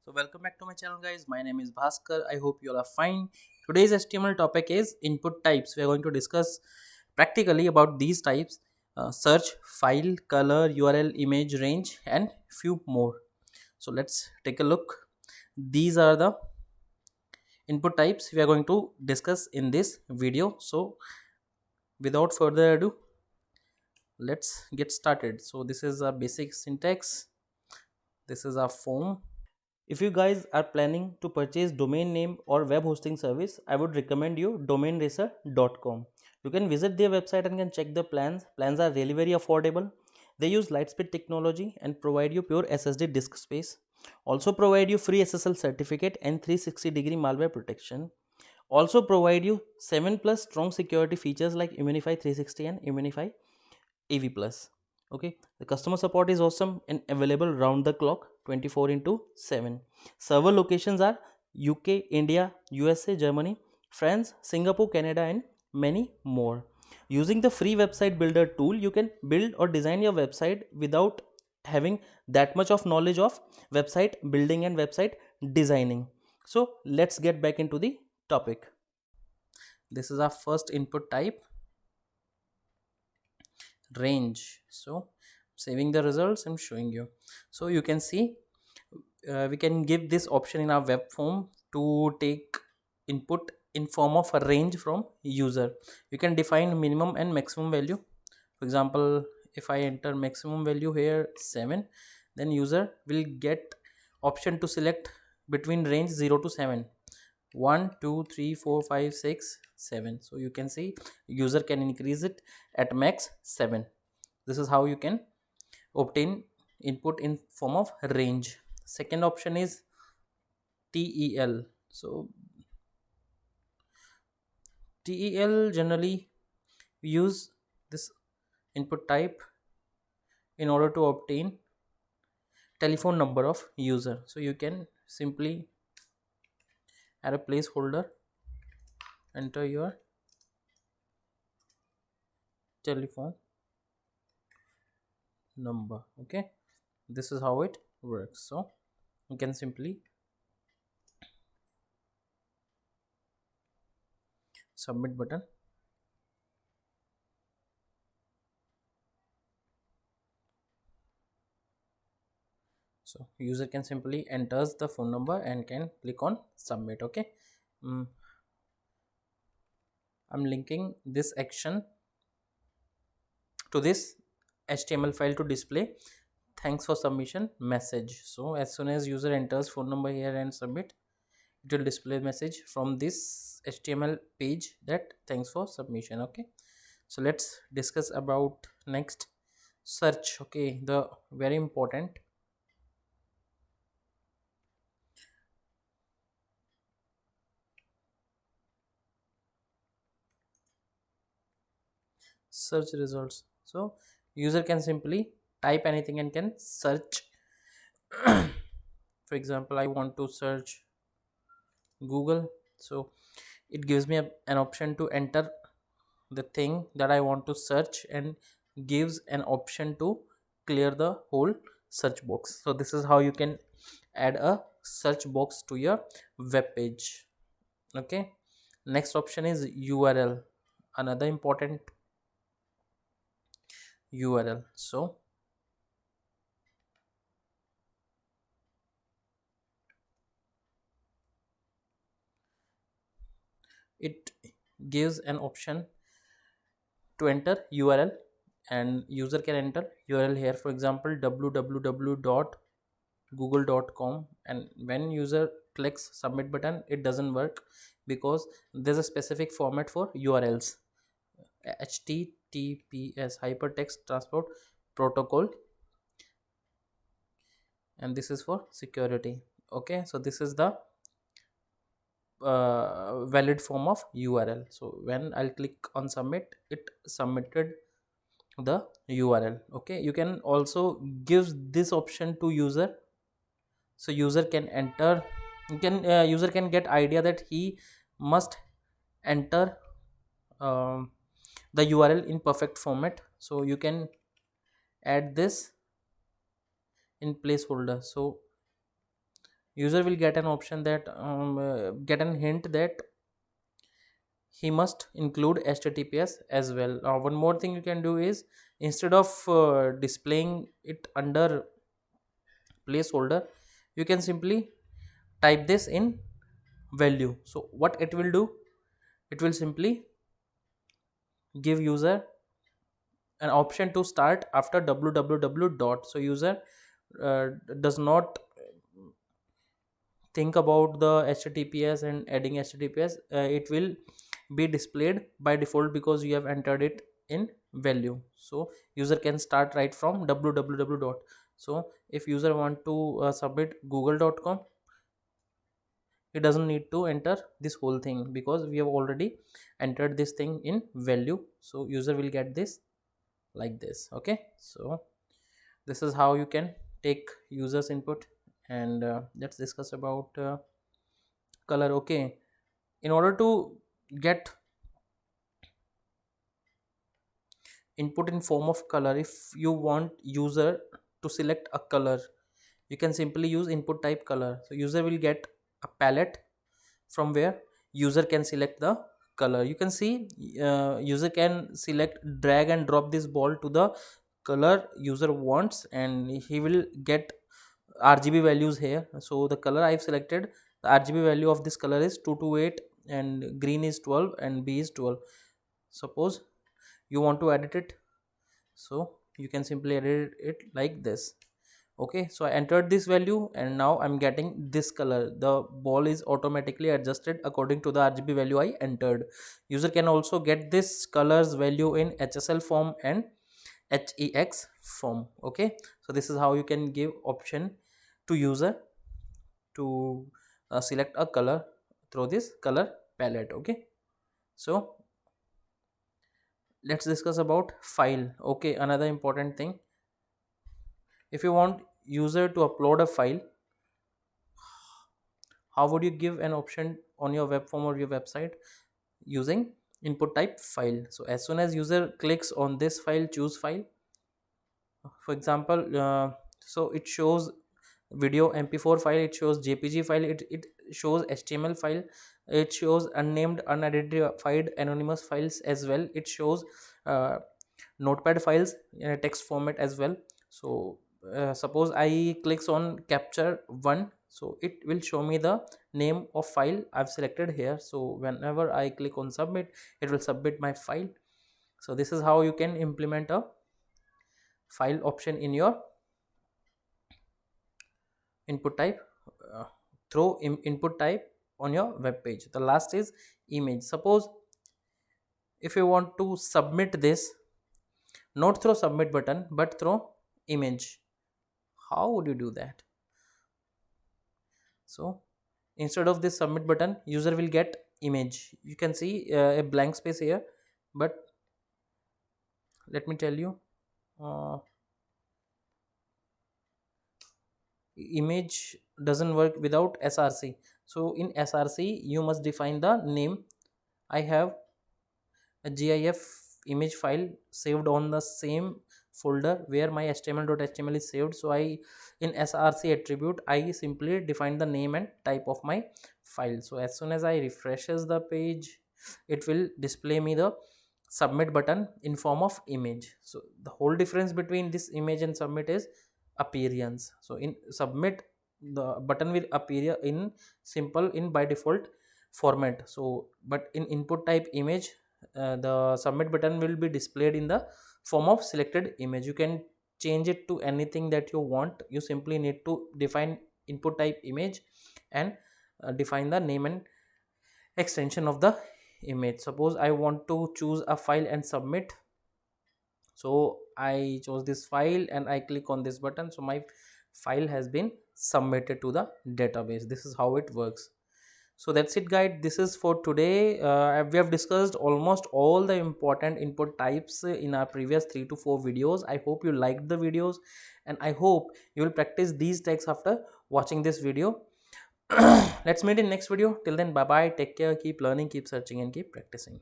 So welcome back to my channel guys. My name is Bhaskar. I hope you all are fine. Today's HTML topic is input types. We are going to discuss practically about these types: search, file, color, URL, image, range, and few more. So let's take a look. These are the input types we are going to discuss in this video. So without further ado, let's get started. So this is a basic syntax. This is a form. If you guys are planning to purchase domain name or web hosting service, I would recommend you domainracer.com. You can visit their website and can check the plans. Plans are really very affordable. They use Lightspeed technology and provide you pure SSD disk space. Also provide you free SSL certificate and 360-degree malware protection. Also provide you 7 plus strong security features like Immunify 360 and Immunify AV plus. Okay, the customer support is awesome and available round the clock 24 into 7. Server locations are UK, India, USA, Germany, France, Singapore, Canada, and many more. Using the free website builder tool, you can build or design your website without having that much of knowledge of website building and website designing. So let's get back into the topic. This is our first input type, range. So saving the results, I'm showing you. So you can see we can give this option in our web form to take input in form of a range from user. You can define minimum and maximum value. For example, if I enter maximum value here 7, then user will get option to select between range 0 to 7, 1 2 3 4 5 6 7. So you can see user can increase it at max 7. This is how you can obtain input in form of range. Second option is tel. So tel, generally we use this input type in order to obtain telephone number of user. So you can simply add a placeholder, enter your telephone number. Okay, this is how it works. So you can simply submit button. So user can simply enters the phone number and can click on submit. Okay, I'm linking this action to this HTML file to display thanks for submission message. So as soon as user enters phone number here and submit, it will display message from this HTML page that thanks for submission. Okay, so let's discuss about next, search. Okay, the very important search results. So user can simply type anything and can search. For example, I want to search Google. So it gives me an option to enter the thing that I want to search and gives an option to clear the whole search box. So this is how you can add a search box to your web page. Okay, next option is URL, another important URL. So it gives an option to enter URL, and user can enter URL here. For example, www.google.com, and when user clicks submit button, it doesn't work because there's a specific format for URLs: HTTPS, hypertext transport protocol, and this is for security. Okay, so this is the valid form of URL. So when I'll click on submit, it submitted the URL. Okay, you can also give this option to user, so user can enter, you can user can get idea that he must enter um, the URL in perfect format. So you can add this in placeholder. So User will get an option that get an hint that he must include https as well. One more thing you can do is, instead of displaying it under placeholder, you can simply type this in value. So what it will do, it will simply give user an option to start after www dot. So user uh, does not think about the https and adding https. It will be displayed by default because you have entered it in value. So user can start right from www dot. So if user want to submit google.com, it doesn't need to enter this whole thing because we have already entered this thing in value. So user will get this like this. Okay, so this is how you can take users input. And let's discuss about color. Okay, in order to get input in form of color, if you want user to select a color, you can simply use input type color. So user will get a palette from where user can select the color. You can see user can select, drag and drop this ball to the color user wants, and he will get RGB values here. So the color I've selected, the RGB value of this color is 228, and green is 12 and B is 12. Suppose you want to edit it, so you can simply edit it like this. Okay, so I entered this value and now I'm getting this color. The ball is automatically adjusted according to the RGB value I entered. User can also get this colors value in HSL form and HEX form. Okay, so this is how you can give option to user to select a color through this color palette. Okay, so let's discuss about file. Okay, another important thing, if you want user to upload a file, how would you give an option on your web form or your website? Using input type file. So as soon as user clicks on this file, choose file, for example, so it shows video mp4 file, it shows jpg file, it shows html file, it shows unnamed unidentified anonymous files as well, it shows notepad files in a text format as well. So suppose I clicks on capture one, so it will show me the name of file I've selected here. So whenever I click on submit, it will submit my file. So this is how you can implement a file option in your input type uh, through input type on your web page. The last is image. Suppose if you want to submit this not through submit button but through image, how would you do that? So instead of this submit button, user will get image. You can see a blank space here, but let me tell you, uh, image doesn't work without src. So in src you must define the name. I have a gif image file saved on the same folder where my html.html is saved. So I, in src attribute, I simply define the name and type of my file. So as soon as I refreshes the page, it will display me the submit button in form of image. So the whole difference between this image and submit is appearance. So in submit, the button will appear in simple in by default format. So but in input type image, the submit button will be displayed in the form of selected image. You can change it to anything that you want. You simply need to define input type image and define the name and extension of the image. Suppose I want to choose a file and submit, so I chose this file and I click on this button, so my file has been submitted to the database. This is how it works. So that's it guys, this is for today. We have discussed almost all the important input types in our previous 3 to 4 videos. I hope you liked the videos and I hope you will practice these tags after watching this video. Let's meet in next video. Till then, bye bye, take care, keep learning, keep searching and keep practicing.